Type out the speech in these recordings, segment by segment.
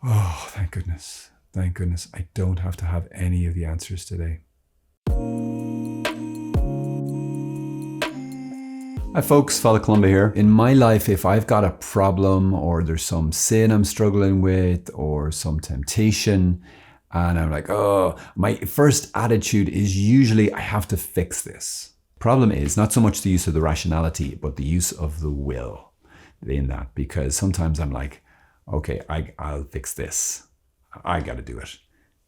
Oh, thank goodness. Thank goodness. I don't have to have any of the answers today. Hi folks, Father Columba here. In my life, if I've got a problem or there's some sin I'm struggling with or some temptation, and I'm like, oh, my first attitude is usually I have to fix this. Problem is not so much the use of the rationality, but the use of the will in that, because sometimes I'm like, okay, I'll fix this. I got to do it.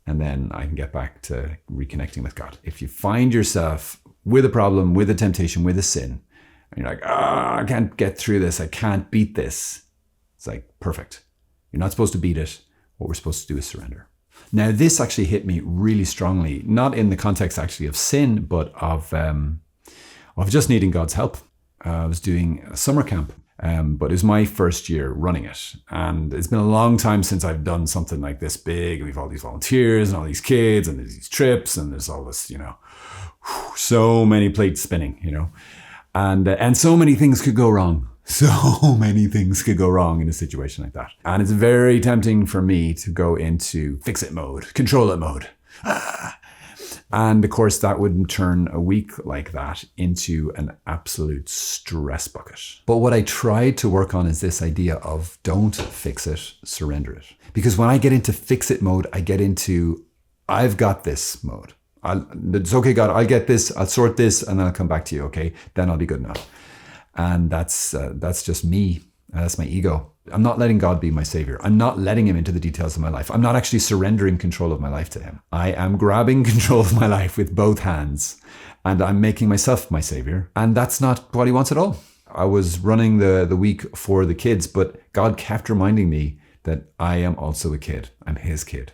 And then I can get back to reconnecting with God. If you find yourself with a problem, with a temptation, with a sin, and you're like, I can't get through this. I can't beat this. It's like, perfect. You're not supposed to beat it. What we're supposed to do is surrender. Now, this actually hit me really strongly, not in the context actually of sin, but of just needing God's help. I was doing a summer camp, but it was my first year running it. And it's been a long time since I've done something like this big. We've all these volunteers and all these kids and there's these trips and there's all this, so many plates spinning, and so many things could go wrong. So many things could go wrong in a situation like that. And it's very tempting for me to go into fix it mode, control it mode. And of course, that would turn a week like that into an absolute stress bucket. But what I tried to work on is this idea of don't fix it, surrender it. Because when I get into fix it mode, I get into I've got this mode. It's okay, God, I'll get this, I'll sort this, and then I'll come back to you, okay? Then I'll be good enough. And that's just me. That's my ego. I'm not letting God be my savior. I'm not letting him into the details of my life. I'm not actually surrendering control of my life to him. I am grabbing control of my life with both hands, and I'm making myself my savior. And that's not what he wants at all. I was running the week for the kids, but God kept reminding me that I am also a kid. I'm his kid.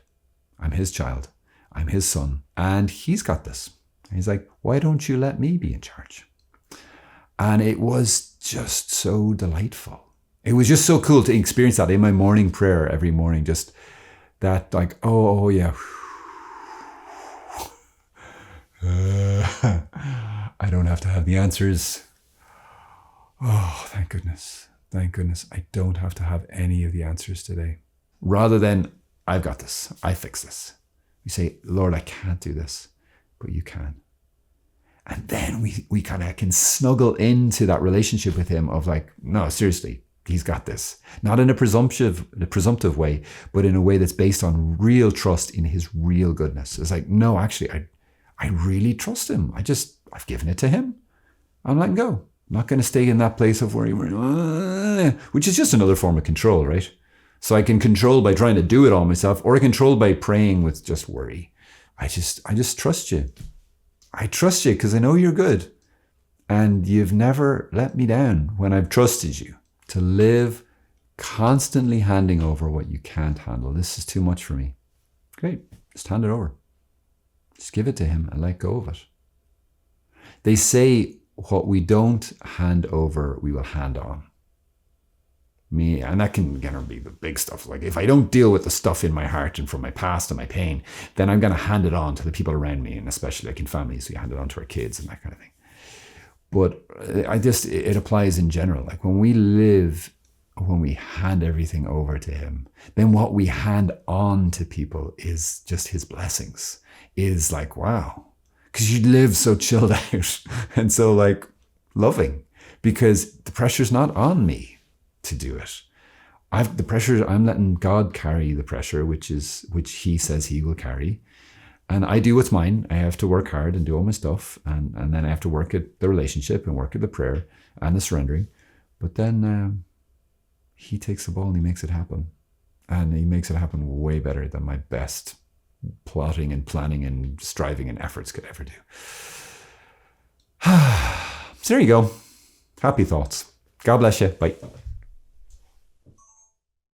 I'm his child. I'm his son. And he's got this. He's like, why don't you let me be in charge? And it was just so delightful. It was just so cool to experience that in my morning prayer every morning. Just that like, oh yeah. I don't have to have the answers. Oh, thank goodness. Thank goodness. I don't have to have any of the answers today. Rather than, I've got this. I fix this. We say, Lord, I can't do this, but you can. And then we kind of can snuggle into that relationship with him of like, no, seriously, he's got this. Not in a presumptive way, but in a way that's based on real trust in his real goodness. It's like, no, actually, I really trust him. I've given it to him. I'm letting go. I'm not going to stay in that place of worry, which is just another form of control, right? So I can control by trying to do it all myself, or I control by praying with just worry. I just trust you. I trust you because I know you're good. And you've never let me down when I've trusted you to live constantly handing over what you can't handle. This is too much for me. Great. Just hand it over. Just give it to him and let go of it. They say what we don't hand over, we will hand on. And that can be the big stuff. Like if I don't deal with the stuff in my heart and from my past and my pain, then I'm going to hand it on to the people around me, and especially like in families, we hand it on to our kids and that kind of thing. But it applies in general. Like when we hand everything over to him, then what we hand on to people is just his blessings. Is like, wow, because you live so chilled out and so like loving, because the pressure's not on me to do it. I'm letting God carry the pressure, which he says he will carry. And I do what's mine. I have to work hard and do all my stuff. And then I have to work at the relationship and work at the prayer and the surrendering. But then he takes the ball and he makes it happen. And he makes it happen way better than my best plotting and planning and striving and efforts could ever do. So there you go. Happy thoughts. God bless you. Bye.